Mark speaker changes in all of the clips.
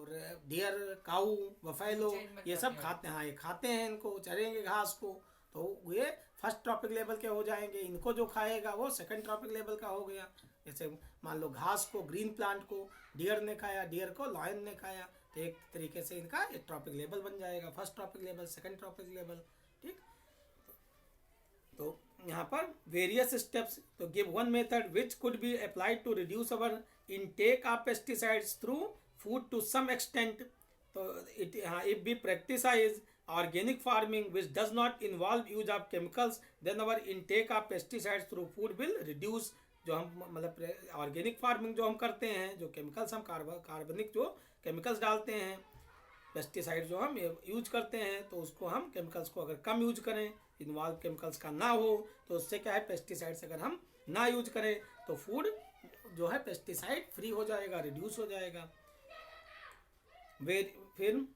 Speaker 1: और डियर, काऊ, बफेलो, ये सब खाते हैं। हाँ, ये खाते हैं, इनको चरेंगे घास को, तो ये फर्स्ट ट्रॉपिक लेवल के हो जाएंगे। इनको जो खाएगा वो सेकंड ट्रॉपिक लेवल का हो गया। जैसे मान लो घास को, ग्रीन प्लांट को डियर ने खाया, डियर को लायन ने खाया, तो एक तरीके से इनका एक ट्रॉपिक लेवल बन जाएगा, first tropic level, second tropic level. ठीक, तो यहाँ पर वेरियस स्टेप्स, तो give one method which could be applied to reduce our intake of pesticides through food to some extent. तो it if be practise organic farming which does not involve use of chemicals, then our intake of pesticides through food will reduce। जो हम मतलब organic farming जो हम करते हैं, जो chemicals हम कार्बनिक जो केमिकल्स डालते हैं, पेस्टिसाइड जो हम यूज करते हैं, तो उसको हम केमिकल्स को अगर कम यूज करें, इन्वॉल्व केमिकल्स का ना हो, तो उससे क्या है, पेस्टिसाइड्स अगर हम ना यूज करें तो फूड जो है पेस्टिसाइड फ्री हो जाएगा, रिड्यूस हो जाएगा। फिर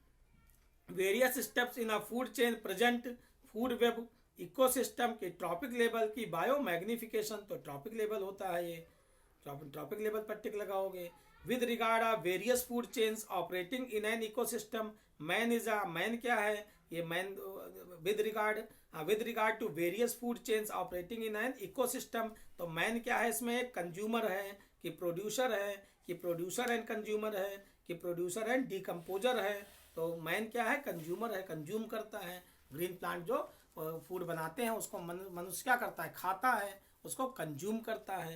Speaker 1: various steps in a food chain present food web ecosystem के ट्रॉपिक लेवल की बायो मैग्निफिकेशन। तो ट्रॉपिक लेवल होता है ये, ट्रॉपिक लेवल पर टिक लगाओगे। With regard of various food chains operating in an ecosystem, man is a, man क्या है, ये man with regard to various food chains operating in an ecosystem, तो मैन क्या है, इसमें एक कंज्यूमर है कि प्रोड्यूसर है, कि प्रोड्यूसर एंड कंज्यूमर है, कि प्रोड्यूसर एंड डिकम्पोजर है। तो मैन क्या है, कंज्यूमर है, कंज्यूम करता है। ग्रीन प्लांट जो फूड बनाते हैं उसको मनुष्य क्या करता है, खाता है, उसको कंज्यूम करता है।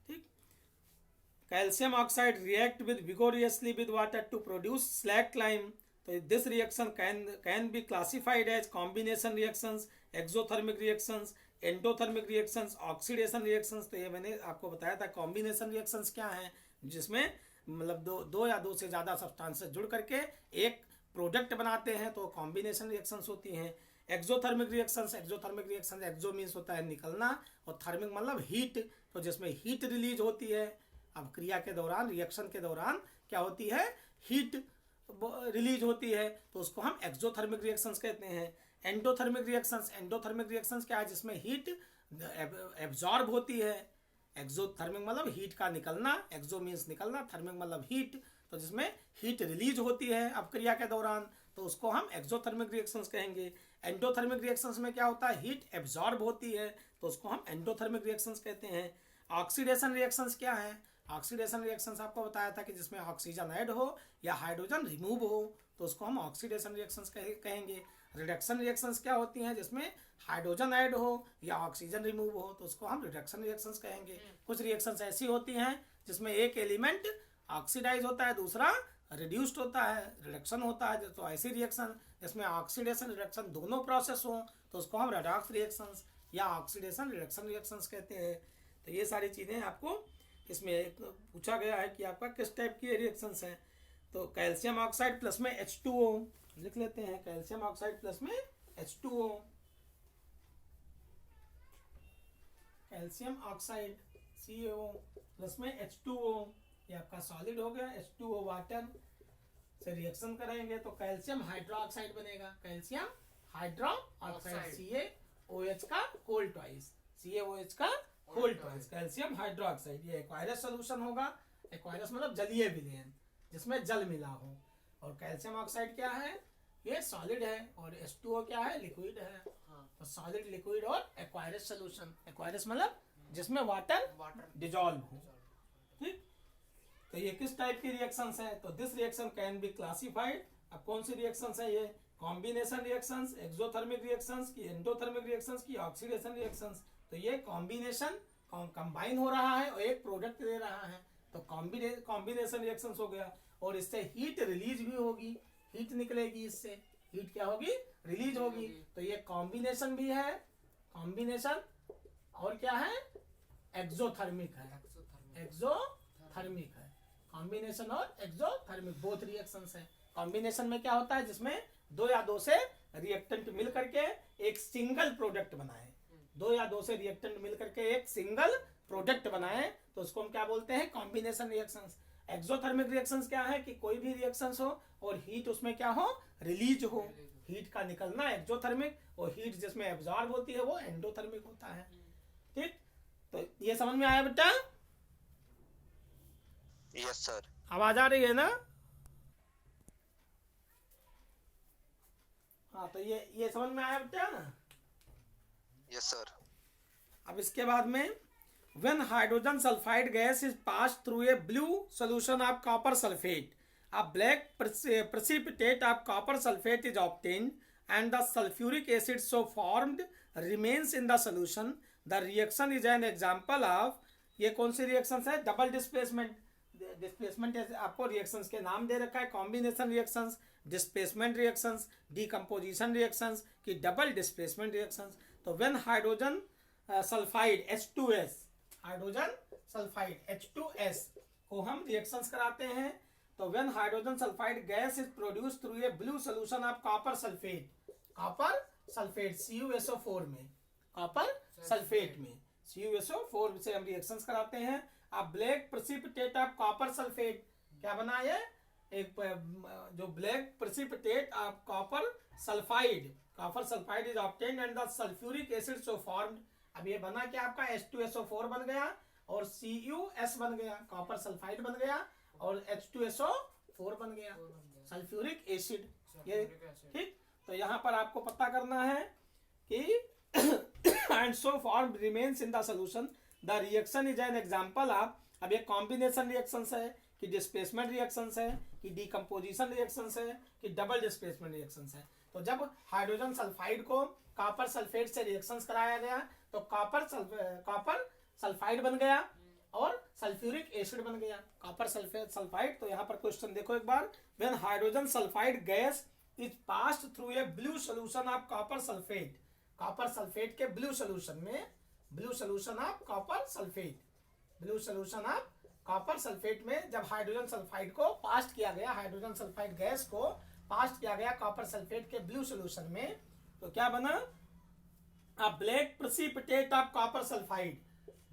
Speaker 1: ठीक, calcium oxide react with vigorously with water to produce slag lime. तो this reaction can be classified as combination reactions, exothermic reactions, endothermic reactions, oxidation reactions. तो ये मैंने आपको बताया था कॉम्बिनेशन रिएक्शंस क्या हैं, जिसमें मतलब दो या दो से ज़्यादा सब्सटेंसेस जुड़ करके एक प्रोडक्ट बनाते हैं, तो कॉम्बिनेशन रिएक्शंस होती हैं। एक्सोथर्मिक रिएक्शंस, एक्सो मीन्स होता है निकलना, और थर्मिक मतलब हीट, तो जिसमें हीट रिलीज होती है। अब क्रिया के दौरान, रिएक्शन के दौरान क्या होती है, हीट रिलीज होती है, तो उसको हम एक्सोथर्मिक रिएक्शंस कहते हैं। एंडोथर्मिक रिएक्शंस क्या है, जिसमें हीट एब्जॉर्ब होती है। एक्सोथर्मिक मतलब हीट का निकलना, एक्सो मीन्स निकलना, थर्मिक मतलब हीट, तो जिसमें हीट रिलीज होती है अब क्रिया के दौरान, तो उसको हम एक्सोथर्मिक रिएक्शंस कहेंगे। एंडोथर्मिक रिएक्शंस में क्या होता है, हीट एब्जॉर्ब होती है, तो उसको हम एंडोथर्मिक रिएक्शंस कहते हैं। ऑक्सीडेशन रिएक्शंस क्या है, ऑक्सीडेशन रिएक्शंस आपको बताया था कि जिसमें ऑक्सीजन ऐड हो या हाइड्रोजन रिमूव हो, तो उसको हम ऑक्सीडेशन रिएक्शंस कहेंगे। रिडक्शन रिएक्शंस क्या होती हैं, जिसमें हाइड्रोजन ऐड हो या ऑक्सीजन रिमूव हो, तो उसको हम रिडक्शन रिएक्शंस कहेंगे। कुछ रिएक्शंस ऐसी होती हैं जिसमें एक एलिमेंट ऑक्सीडाइज होता है, दूसरा रिड्यूस्ड होता है, रिडक्शन होता है। तो ऐसी रिएक्शन जिसमें ऑक्सीडेशन रिडक्शन दोनों प्रोसेस हो, तो उसको हम रेडॉक्स रिएक्शंस या ऑक्सीडेशन रिडक्शन रिएक्शंस कहते हैं। तो ये सारी चीज़ें आपको इसमें पूछा गया है कि आपका किस टाइप की रिएक्शंस हैं। तो कैल्शियम ऑक्साइड प्लस में H2O लिख लेते हैं, कैल्शियम ऑक्साइड प्लस में H2O, calcium oxide CaO plus में H2O, ये आपका सॉलिड हो गया। H2O वाटर से रिएक्शन करेंगे तो कैल्शियम हाइड्रोक्साइड बनेगा, कैल्शियम हाइड्रोक्साइड, CaOH का होल ट्वाइस, CaOH का होल ट्वाइस, कैल्शियम हाइड्रोक्साइड। ये एक्वायरस सोल्यूशन होगा, एक्वायरस मतलब जलीय विलयन, जिसमें जल मिला हो। और कैल्शियम ऑक्साइड क्या है, ये सॉलिड है, और H2O क्या है, लिक्विड है। तो सॉलिड, लिक्विड और एक्वायरस सोल्यूशन, एक्वायरस मतलब जिसमें वाटर डिजॉल्व हो। ठीक, तो ये किस टाइप की रिएक्शंस है, तो this reaction can be classified. अब कौन सी रिएक्शंस है ये, कॉम्बिनेशन रिएक्शंस, एक्सोथर्मिक रिएक्शंस की, एंडोथर्मिक रिएक्शंस की, ऑक्सीडेशन रिएक्शंस। तो ये कॉम्बिनेशन कंबाइन हो रहा है और एक प्रोडक्ट दे रहा है, तो कॉम्बिनेशन रिएक्शंस हो गया। और इससे हीट रिलीज भी होगी, हीट निकलेगी, इससे हीट क्या होगी, रिलीज होगी। तो ये कॉम्बिनेशन भी है, कॉम्बिनेशन, और क्या है, एक्सोथर्मिक है, एक्सोथर्मिक है। कॉम्बिनेशन और एक्सोथर्मिक बोथ रिएक्शंस है। कॉम्बिनेशन में क्या होता है, जिसमें दो या दो से रिएक्टेंट मिल करके एक सिंगल प्रोडक्ट बनाए, दो या दो से रिएक्टेंट मिल करके एक सिंगल प्रोडक्ट बनाए, तो उसको हम क्या बोलते हैं, कॉम्बिनेशन रिएक्शंस। एक्सोथर्मिक रिएक्शंस क्या है कि कोई भी रिएक्शंस हो और हीट उसमें क्या हो, रिलीज हो, हीट का निकलना एक्सोथर्मिक, और हीट जिसमें एब्जॉर्ब होती है वो एंडोथर्मिक होता है। ठीक, तो ये समझ में आया बेटा?
Speaker 2: Yes sir.
Speaker 1: आवाज आ रही है ना? हाँ, तो ये समझ में आया बेटा ना?
Speaker 2: Yes sir.
Speaker 1: अब इसके बाद में when hydrogen sulfide gas is passed through a blue solution of copper sulfate, a black precipitate of copper sulfate is obtained and the sulfuric acid so formed remains in the solution. The reaction is an example of, ये कौन सी reactions है? Double displacement. Displacement आपको reactions के नाम दे रखा है, combination reactions, displacement reactions, decomposition reactions की double displacement reactions. तो when hydrogen sulphide H2S, hydrogen sulphide H2S को हम रिएक्शंस कराते हैं, तो when hydrogen sulphide gas is produce through a blue solution of copper sulphate, copper sulphate CuSO4 में, copper sulphate में CuSO4 से हम रिएक्शंस कराते हैं। अब black precipitate of copper sulphate क्या बना है? एक जो black precipitate of copper sulphide is obtained and the sulphuric acid so formed. अब ये बना क्या आपका? H2SO4 बन गया और CuS बन गया, कॉपर सल्फाइड बन गया और H2SO4 बन गया, सल्फ्यूरिक एसिड। ये ठीक। तो यहाँ पर आपको पता करना है कि and so formed remains in the solution. The reaction is an example of, अब ये कॉम्बिनेशन रिएक्शंस है कि डिस्प्लेसमेंट रिएक्शंस है कि डीकम्पोजिशन रिएक्शंस है कि डबल डिस्प्लेसमेंट रिएक्शंस है। तो जब हाइड्रोजन सल्फाइड को कॉपर सल्फेट से रिएक्शंस कराया गया तो कॉपर सल्फाइड बन गया और सल्फ्यूरिक एसिड बन गया, कॉपर सल्फाइड। तो यहाँ पर क्वेश्चन देखो एक बार, when hydrogen sulphide gas is passed through a blue solution of copper sulphate, copper sulphate के ब्लू सोल्यूशन में, blue solution of copper sulphate, blue solution of copper sulphate में जब हाइड्रोजन सल्फाइड को पास्ट किया गया, हाइड्रोजन सल्फाइड गैस को passed किया गया कॉपर सल्फेट के ब्लू सोल्यूशन में, तो क्या बना? A black precipitate of copper sulphide.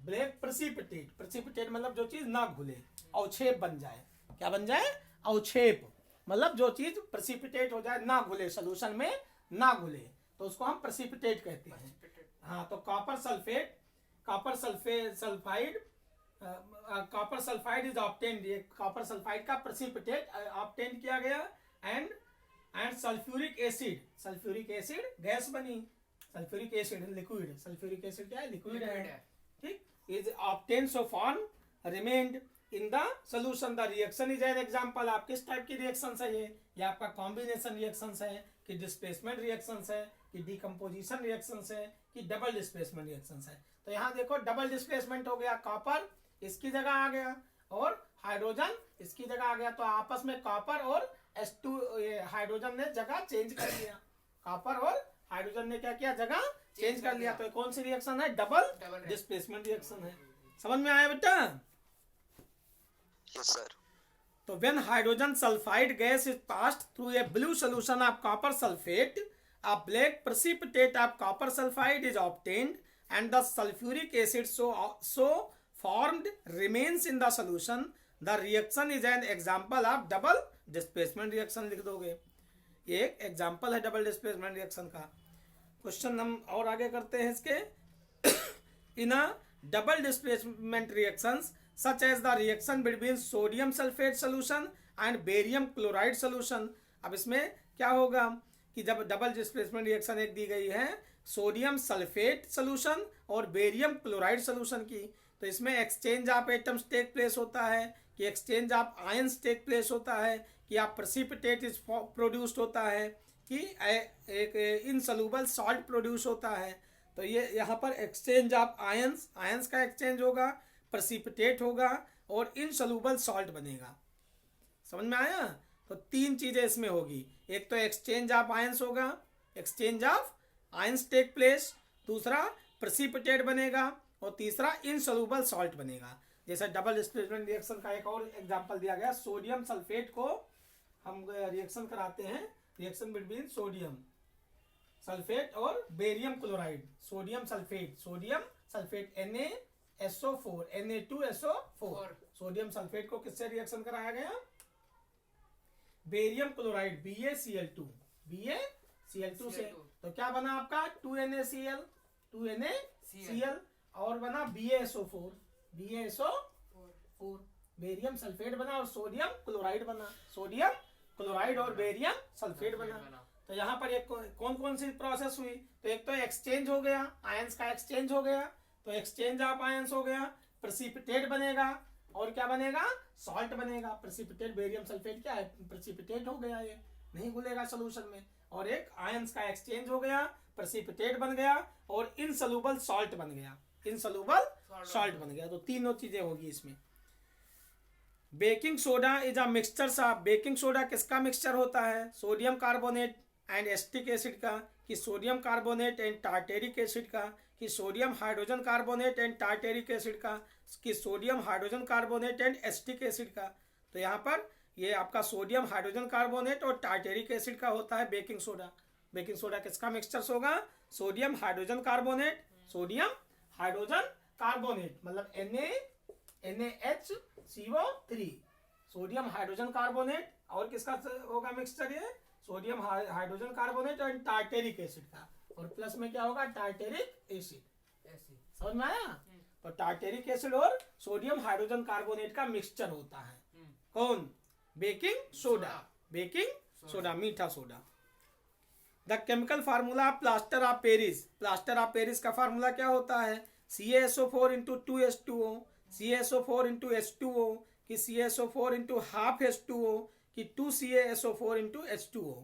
Speaker 1: Black precipitate, precipitate मतलब जो चीज ना घुले, अवक्षेप बन जाए। क्या बन जाए? अवक्षेप, मतलब जो चीज प्रेसिपिटेट हो जाए, ना घुले, सोल्यूशन में ना घुले, तो उसको हम प्रेसिपिटेट कहते हैं। हाँ, तो कॉपर सल्फाइड इज ऑब्टेन्ड, ये कॉपर सल्फाइड का प्रेसिपिटेट ऑब्टेन किया गया एंड सल्फ्यूरिक एसिड गैस बनी, sulphuric acid liquid, sulphuric acid क्या है? लिक्विड है, ठीक। Is obtain so form remained in the solution. The reaction is an example. आप किस टाइप की रिएक्शंस है? ये आपका कॉम्बिनेशन रिएक्शंस है कि डिस्प्लेसमेंट रिएक्शंस है कि डीकम्पोजिशन रिएक्शंस है कि डबल डिस्प्लेसमेंट रिएक्शंस है। तो यहाँ देखो डबल डिस्प्लेसमेंट हो गया, कॉपर इसकी जगह आ गया और हाइड्रोजन इसकी जगह आ गया, तो आपस में कॉपर और H2 हाइड्रोजन ने जगह चेंज कर लिया, कॉपर और हाइड्रोजन ने क्या किया? जगह चेंज कर लिया। तो कौन सी रिएक्शन है? डबल डिस्प्लेसमेंट रिएक्शन है। समझ में आया बेटा?
Speaker 2: Yes sir.
Speaker 1: तो when hydrogen sulphide gas is passed through a blue solution of copper sulphate, a black precipitate of copper sulfide is obtained and the sulfuric acid so formed remains in the solution. The reaction is an example of double displacement reaction लिख दोगे। ये एक example है double displacement reaction का। Question हम और आगे करते हैं इसके। In a double displacement reactions such as the reaction between sodium sulfate solution and barium chloride solution। अब इसमें क्या होगा कि जब डबल डिस्प्लेसमेंट रिएक्शन एक दी गई है सोडियम सल्फेट सोल्यूशन और बेरियम क्लोराइड सोल्यूशन की, तो इसमें exchange of atoms take place होता है कि exchange of ions take place होता है कि आप प्रेसिपिटेट इज प्रोड्यूस्ड होता है कि एक इनसोल्यूबल सॉल्ट प्रोड्यूस होता है। तो ये यहाँ पर एक्सचेंज ऑफ आयंस का एक्सचेंज होगा, प्रेसिपिटेट होगा और इनसोल्यूबल सॉल्ट बनेगा। समझ में आया? तो तीन चीजें इसमें होगी, एक तो एक्सचेंज ऑफ आयंस होगा, exchange of ions take place, दूसरा प्रेसिपिटेट बनेगा और तीसरा इनसोल्यूबल सॉल्ट बनेगा। जैसे डबल डिस्प्लेसमेंट रिएक्शन का एक और एग्जांपल दिया गया, सोडियम सल्फेट को हम रिएक्शन कराते हैं, रिएक्शन बिटवीन सोडियम सल्फेट और barium chloride, sodium sulphate NaSO4 Na2SO4, sodium sulphate को किससे रिएक्शन कराया गया? बेरियम क्लोराइड BaCl2 से। तो क्या बना आपका? 2NaCl और बना BaSO4 बेरियम सल्फेट बना और सोडियम क्लोराइड बना, सोडियम क्लोराइड और बेरियम सल्फेट बना। तो यहाँ पर एक कौन कौन सी प्रोसेस हुई, तो एक तो एक्सचेंज हो गया, आयंस का एक्सचेंज हो गया, तो एक्सचेंज ऑफ आयंस हो गया, प्रेसिपिटेट बनेगा, और क्या बनेगा, सॉल्ट बनेगा। प्रेसिपिटेट बेरियम सल्फेट क्या है, प्रेसिपिटेट हो गया, ये नहीं घुलेगा सोल्यूशन में। और एक आयंस का एक्सचेंज हो गया, प्रेसिपिटेट बन गया, और इनसोल्यूबल सॉल्ट बन गया, इनसोल्यूबल सॉल्ट बन गया। तो तीनों चीजें होगी इसमें। Baking soda is a mixture of, baking soda किसका मिक्सचर होता है, sodium carbonate and acetic acid का, कि sodium carbonate and tartaric acid का, कि sodium hydrogen carbonate and tartaric acid का, कि sodium hydrogen carbonate and acetic acid का। तो यहाँ पर ये आपका सोडियम हाइड्रोजन कार्बोनेट और टार्टेरिक एसिड का होता है बेकिंग सोडा। बेकिंग सोडा किसका मिक्सचर होगा, sodium hydrogen carbonate, sodium hydrogen carbonate मतलब NaHCO3, सोडियम हाइड्रोजन कार्बोनेट, और किसका होगा मिक्सचर, ये सोडियम हाइड्रोजन कार्बोनेट और टार्टेरिक एसिड का, और प्लस में क्या होगा, टार्टेरिक एसिड। समझ में आया। तो टार्टेरिक एसिड और सोडियम हाइड्रोजन कार्बोनेट का मिक्सचर होता है कौन, बेकिंग सोडा, बेकिंग सोडा, मीठा soda. The chemical formula of plaster of Paris, plaster of Paris का फार्मूला क्या होता है, CaSO4 into 2H2O, CaSO4 into H2O, कि CaSO4 इंटू हाफ H2O, कि 2CaSO4 इंटू H2O।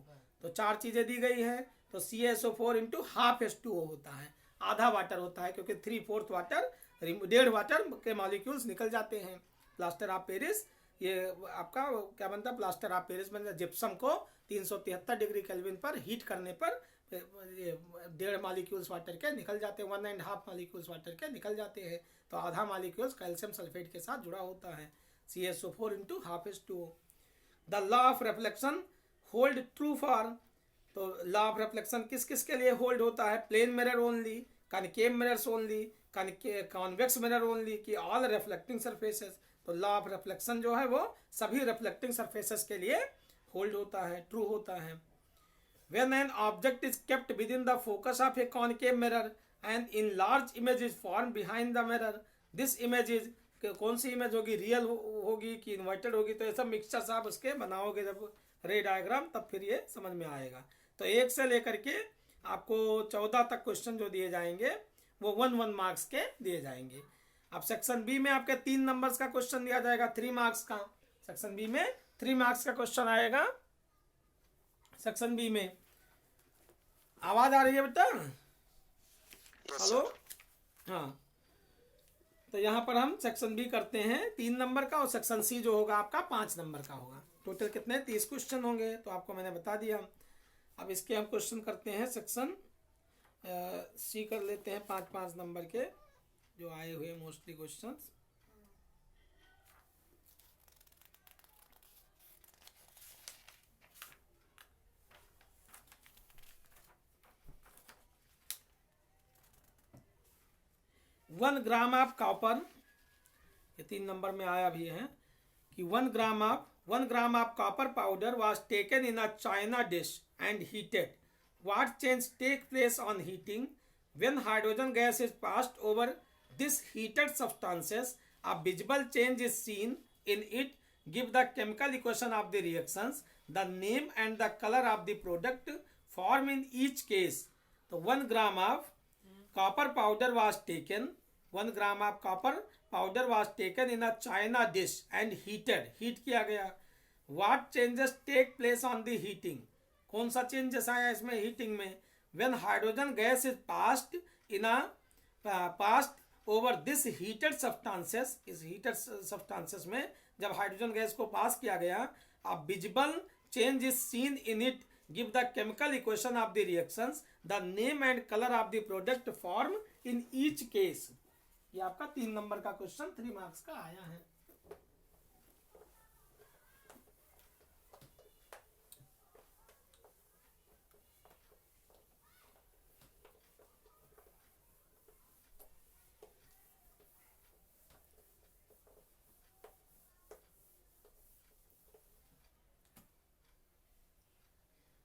Speaker 1: तो चार चीजें दी गई हैं, तो CaSO4 इंटू हाफ H2O होता है, आधा वाटर होता है, क्योंकि 3/4 वाटर, 1.5 वाटर के मॉलिक्यूल्स निकल जाते हैं। प्लास्टर ऑफ पेरिस ये आपका क्या बनता है, प्लास्टर ऑफ पेरिस बनता है। जिप्सम को 373 डिग्री केल्विन पर हीट करने पर ये 1.5 मॉलिक्यूल्स वाटर के निकल जाते हैं, 1.5 मॉलिक्यूल्स वाटर के निकल जाते हैं। तो आधा मॉलिक्यूल्स कैल्शियम सल्फेट के साथ जुड़ा होता है, CaSO4 into half H2O। The law of reflection hold true for, तो लॉ ऑफ रिफ्लेक्शन किस किस के लिए होल्ड होता है, plane mirror only, concave mirrors only, convex mirror only, कि ऑल रिफ्लेक्टिंग सरफेसेस। तो लॉ ऑफ रिफ्लेक्शन जो है वो सभी रिफ्लेक्टिंग सरफेसेस के लिए होल्ड होता है, ट्रू होता है। When an object is kept within the focus of a concave mirror and in large image is formed behind the mirror, this image is, कौन सी इमेज होगी, रियल होगी कि इन्वर्टेड होगी। तो ये सब मिक्सचर्स आप उसके बनाओगे जब रे डायग्राम, तब फिर ये समझ में आएगा। तो 1 से लेकर के आपको 14 तक क्वेश्चन जो दिए जाएंगे वो 1 मार्क्स के दिए जाएंगे। अब सेक्शन बी में आपके 3 नंबर्स का क्वेश्चन दिया जाएगा, 3 मार्क्स का। सेक्शन बी में 3 मार्क्स का क्वेश्चन आएगा। सेक्शन बी में आवाज आ रही है बेटा, हेलो, हाँ। तो यहाँ पर हम सेक्शन बी करते हैं 3 नंबर का, और सेक्शन सी जो होगा आपका 5 नंबर का होगा। टोटल कितने 30 क्वेश्चन होंगे, तो आपको मैंने बता दिया। अब इसके हम क्वेश्चन करते हैं, सेक्शन सी कर लेते हैं 5-5 नंबर के जो आए हुए mostly questions. One gram of copper, ये 3 नंबर में आया भी है कि 1 gram of copper powder was taken in a china dish and heated. What change take place on heating when hydrogen gas is passed over this heated substances, a visible change is seen in it, give the chemical equation of the reactions, the name and the colour of the product form in each case. तो 1 gram of copper powder was taken, 1 gram of copper powder was taken in a china dish and heated, heat किया गया। what changes take place on the heating, कौन सा changes आया इसमें heating में, when hydrogen gas is passed in a passed over this heated substances, इस heated substances में जब हाइड्रोजन गैस को पास किया गया, a visible change is seen in it, give the chemical equation of the reactions, the name and color of the product form in each case। ये आपका 3 number का question 3 marks का आया है।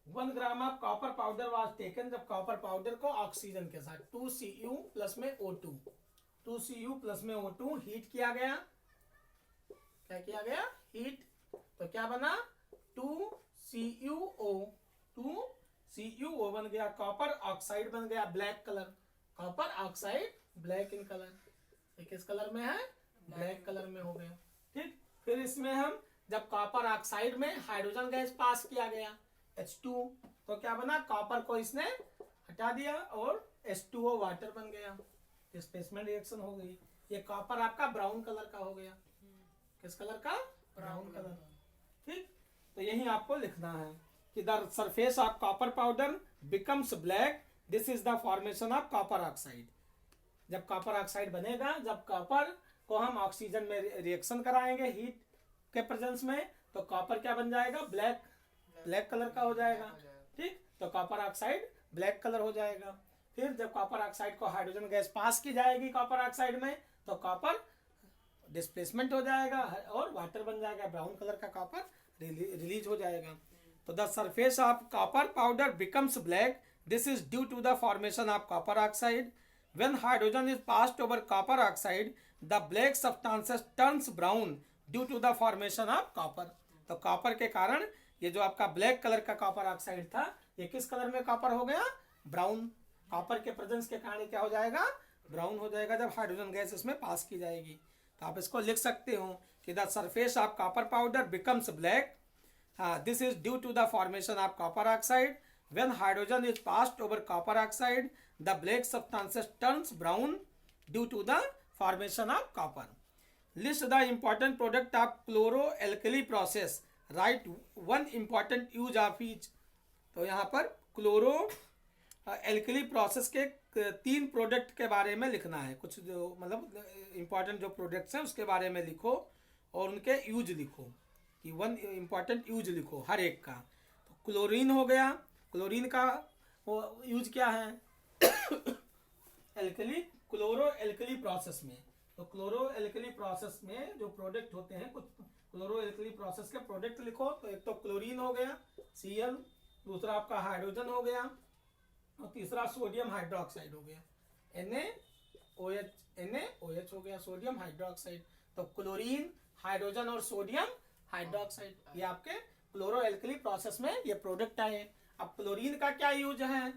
Speaker 1: One gram of copper powder was taken, जब copper powder को oxygen के साथ 2Cu प्लस में O2, 2Cu प्लस में O2 हीट किया गया। क्या किया गया, हीट। तो क्या बना 2CuO, Cu बन गया, कॉपर ऑक्साइड बन गया black colour, copper oxide black in colour, ये किस कलर में है, ब्लैक कलर में हो गया। ठीक, फिर इसमें हम जब कॉपर ऑक्साइड में हाइड्रोजन गैस पास किया गया H2, तो क्या बना, कॉपर को इसने हटा दिया और H2O वाटर बन गया, डिस्प्लेसमेंट रिएक्शन हो गई। ये कॉपर आपका ब्राउन कलर का हो गया, किस कलर का, ब्राउन कलर। ठीक, तो यही आपको लिखना है कि the surface of copper powder becomes black, this is the formation of copper oxide. जब कॉपर ऑक्साइड बनेगा, जब कॉपर को हम ऑक्सीजन में रिएक्शन कराएंगे हीट के प्रेजेंस में, तो कॉपर क्या बन जाएगा, ब्लैक, ब्लैक कलर का हो जाएगा। ठीक, तो कॉपर ऑक्साइड ब्लैक कलर हो जाएगा। फिर जब कॉपर ऑक्साइड को हाइड्रोजन गैस पास की जाएगी कॉपर ऑक्साइड में, तो कॉपर डिस्प्लेसमेंट हो जाएगा और वाटर बन जाएगा, ब्राउन कलर का कॉपर रिलीज हो जाएगा। तो the surface of copper powder becomes black, this is due to the formation of copper oxide. When hydrogen is passed over copper oxide, the black substances turns brown due to the formation of copper. तो copper के कारण ये जो आपका black colour का copper oxide था, ये किस कलर में कॉपर हो गया, ब्राउन। कॉपर के प्रेजेंस के कारण क्या हो जाएगा, ब्राउन हो जाएगा जब हाइड्रोजन गैस इसमें पास की जाएगी। तो आप इसको लिख सकते हो कि the surface of copper powder becomes black, this is due to the formation of copper oxide. When hydrogen is passed over copper oxide, the black substances turns brown due to the formation of copper. List the important product of chloroalkali process. Write one important use of each. तो यहाँ पर chloro alkali process के 3 product के बारे में लिखना है, कुछ जो मतलब इंपॉर्टेंट जो प्रोडक्ट्स हैं उसके बारे में लिखो और उनके यूज लिखो, कि 1 इंपॉर्टेंट यूज लिखो हर एक का। तो क्लोरीन हो गया, क्लोरीन का यूज क्या है, एल्कली, क्लोरो एल्कली प्रोसेस में। तो क्लोरो एल्कली प्रोसेस में जो प्रोडक्ट होते हैं, कुछ क्लोरो एल्कली प्रोसेस के प्रोडक्ट लिखो। तो एक तो क्लोरीन हो गया Cl, दूसरा आपका हाइड्रोजन हो गया और तीसरा सोडियम हाइड्रोक्साइड हो गया NaOH हो गया, सोडियम हाइड्रोक्साइड। तो क्लोरीन, हाइड्रोजन और सोडियम हाइड्रोक्साइड, ये आपके क्लोरो एल्कली प्रोसेस में ये प्रोडक्ट आए। अब क्लोरीन का क्या यूज है,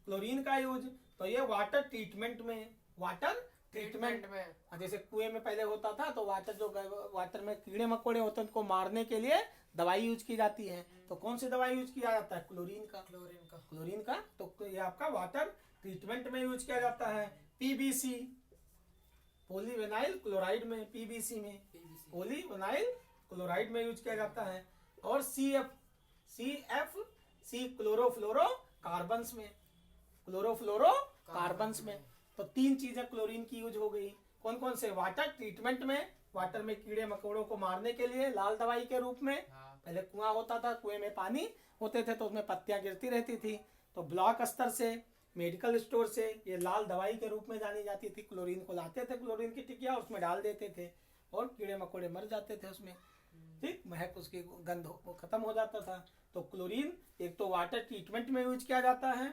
Speaker 1: क्लोरीन का यूज तो ये वाटर ट्रीटमेंट में, वाटर ट्रीटमेंट में, जैसे कुएं में पहले होता था तो वाटर में कीड़े मकोड़े होते हैं उनको मारने के लिए दवाई यूज की जाती है। तो कौन सी दवाई यूज किया जाता है, क्लोरीन का। तो ये आपका वाटर ट्रीटमेंट में यूज किया जाता है। पीबीसी, पॉलीविनाइल क्लोराइड में, पीबीसी में पॉलीविनाइल क्लोराइड में यूज किया जाता है। और सी क्लोरोफ्लोरोकार्बन्स में, में। तो 3 चीजें क्लोरीन की यूज हो गई। कौन कौन से, वाटर ट्रीटमेंट में, वाटर में कीड़े मकोड़ों को मारने के लिए लाल दवाई के रूप में। पहले कुआं होता था, कुएं में पानी होते थे तो उसमें पत्तियां गिरती रहती थी, तो ब्लॉक स्तर से, मेडिकल स्टोर से ये लाल दवाई के रूप में जानी जाती थी। क्लोरीन को लाते थे, क्लोरीन की टिकिया उसमें डाल देते थे और कीड़े मकोड़े मर जाते थे उसमें। ठीक, महक उसकी गंध खत्म हो जाता था। तो क्लोरीन एक तो वाटर ट्रीटमेंट में यूज किया जाता है,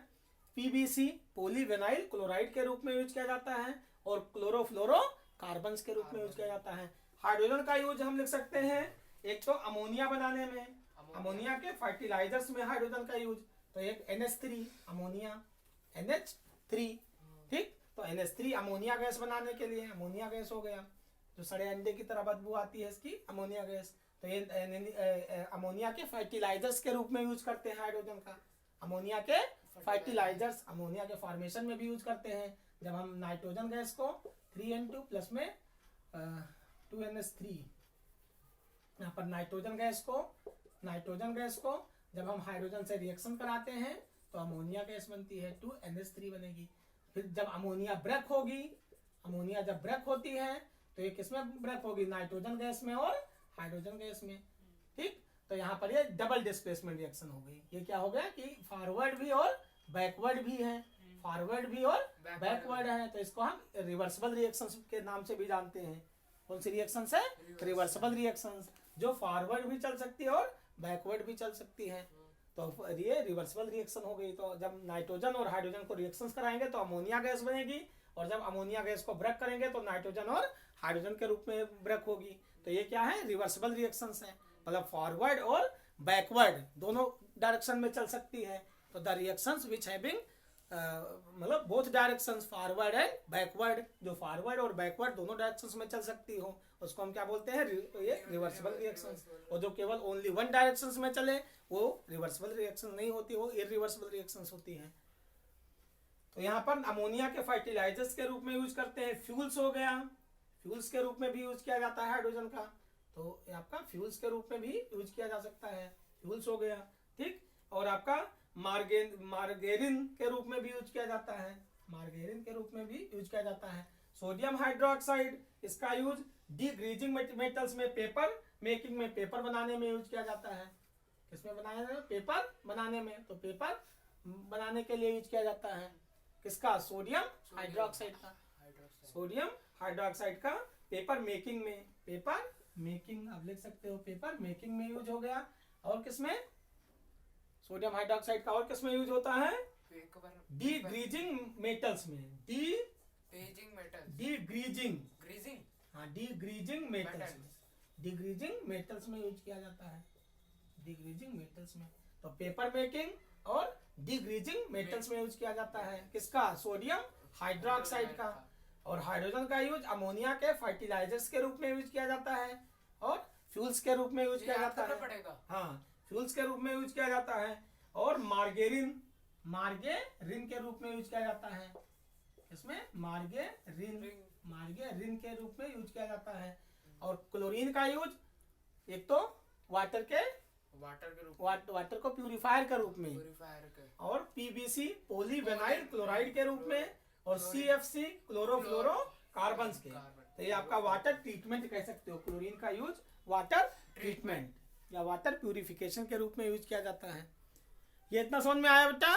Speaker 1: पीबीसी पॉलीविनाइल क्लोराइड के रूप में यूज किया जाता है और क्लोरोफ्लोरोकार्बन्स के रूप में यूज किया जाता है। हाइड्रोजन का यूज हम लिख सकते हैं एक तो अमोनिया बनाने में, अमोनिया के फर्टिलाइजर्स में हाइड्रोजन का यूज। तो एक NH3 अमोनिया, NH3, ठीक, तो NH3 अमोनिया गैस बनाने के लिए, अमोनिया गैस हो गया, जो सड़े अंडे की तरह बदबू आती है इसकी, अमोनिया गैस। तो ये अमोनिया के फर्टिलाइजर्स के रूप में यूज करते हैं हाइड्रोजन का। अमोनिया के फर्टिलाइजर्स, अमोनिया के फॉर्मेशन में भी यूज करते हैं। जब हम नाइट्रोजन गैस को 3N2 प्लस में 2NH3, यहाँ पर नाइट्रोजन गैस को जब हम हाइड्रोजन से रिएक्शन कराते हैं तो अमोनिया गैस बनती है, 2NH3 बनेगी। फिर जब अमोनिया ब्रेक होगी, अमोनिया जब ब्रेक होती है तो ये किसमें ब्रेक होगी, नाइट्रोजन गैस में और हाइड्रोजन गैस में। ठीक, तो यहाँ पर ये डबल डिस्प्लेसमेंट रिएक्शन हो गई। ये क्या हो गया कि फॉरवर्ड भी और बैकवर्ड भी है, फॉरवर्ड भी और बैकवर्ड है। तो इसको हम रिवर्सिबल रिएक्शन के नाम से भी जानते हैं। कौन सी रिएक्शन है, रिवर्सिबल रिएक्शन, जो फॉरवर्ड भी चल सकती है और बैकवर्ड भी चल सकती है। तो ये रिवर्सिबल रिएक्शन हो गई। तो जब नाइट्रोजन और हाइड्रोजन को रिएक्शंस कराएंगे तो अमोनिया गैस बनेगी और जब अमोनिया गैस को ब्रेक करेंगे तो नाइट्रोजन और हाइड्रोजन के रूप में ब्रेक होगी। तो ये क्या है, रिवर्सिबल रिएक्शंस है, मतलब फॉरवर्ड और बैकवर्ड दोनों डायरेक्शन में चल सकती है। तो द रिएक्शंस विच हैविंग मतलब both directions forward and backward, जो फॉरवर्ड और बैकवर्ड दोनों डायरेक्शंस में चल सकती हो उसको हम क्या बोलते हैं, ये रिवर्सिबल रिएक्शंस। और जो केवल ओनली वन डायरेक्शंस में चले वो रिवर्सिबल रिएक्शन नहीं होती, वो इरिवर्सिबल रिएक्शंस होती हैं। तो यहाँ पर अमोनिया के फर्टिलाइजर्स के रूप में यूज करते हैं। फ्यूल्स हो गया, फ्यूल्स के रूप में भी यूज किया जाता है हाइड्रोजन का, तो ये आपका फ्यूल्स के रूप में भी यूज किया जा सकता है, फ्यूल्स हो गया, ठीक। और आपका मार्गेरिन के रूप में भी यूज किया जाता है, मार्गेरिन के रूप में भी यूज किया जाता है। सोडियम हाइड्रोक्साइड, इसका यूज डीग्रीजिंग मेटल्स में, पेपर मेकिंग में, पेपर बनाने में यूज किया जाता है। किसमें बनाने में, पेपर बनाने में, तो पेपर बनाने के लिए यूज किया जाता है किसका, सोडियम हाइड्रोक्साइड का, सोडियम हाइड्रोक्साइड का पेपर मेकिंग में, पेपर मेकिंग आप लिख सकते हो, पेपर मेकिंग में यूज हो गया। और किसमें, सोडियम हाइड्रोक्साइड का और किसमें यूज होता है, डीग्रीजिंग मेटल्स में, डीग्रीजिंग, हाँ डीग्रीजिंग मेटल्स में, डीग्रीजिंग मेटल्स में यूज किया जाता है, डीग्रीजिंग मेटल्स में। तो पेपर मेकिंग और डीग्रीजिंग मेटल्स में यूज किया जाता है किसका, सोडियम हाइड्रोक्साइड का। और हाइड्रोजन का यूज अमोनिया के फर्टिलाइजर्स के रूप में यूज किया जाता है और फ्यूल्स के रूप में यूज किया जाता है, हाँ फ्यूल्स के रूप में यूज किया जाता है। और मार्गेरिन के रूप में यूज किया जाता है, इसमें मार्गेरिन के रूप में यूज किया जाता है। और क्लोरीन का यूज एक तो वाटर को प्यूरिफायर के रूप में, और पीबीसी पॉलीविनाइल क्लोराइड के रूप में, और सीएफसी क्लोरोफ्लोरो कार्बन्स के। तो ये आपका वाटर ट्रीटमेंट कह सकते हो, क्लोरीन का यूज वाटर ट्रीटमेंट या वाटर प्यूरिफिकेशन के रूप में यूज किया जाता है। ये इतना समझ में आया बेटा?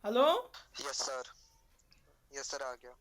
Speaker 1: हेलो,
Speaker 2: यस सर आ गया।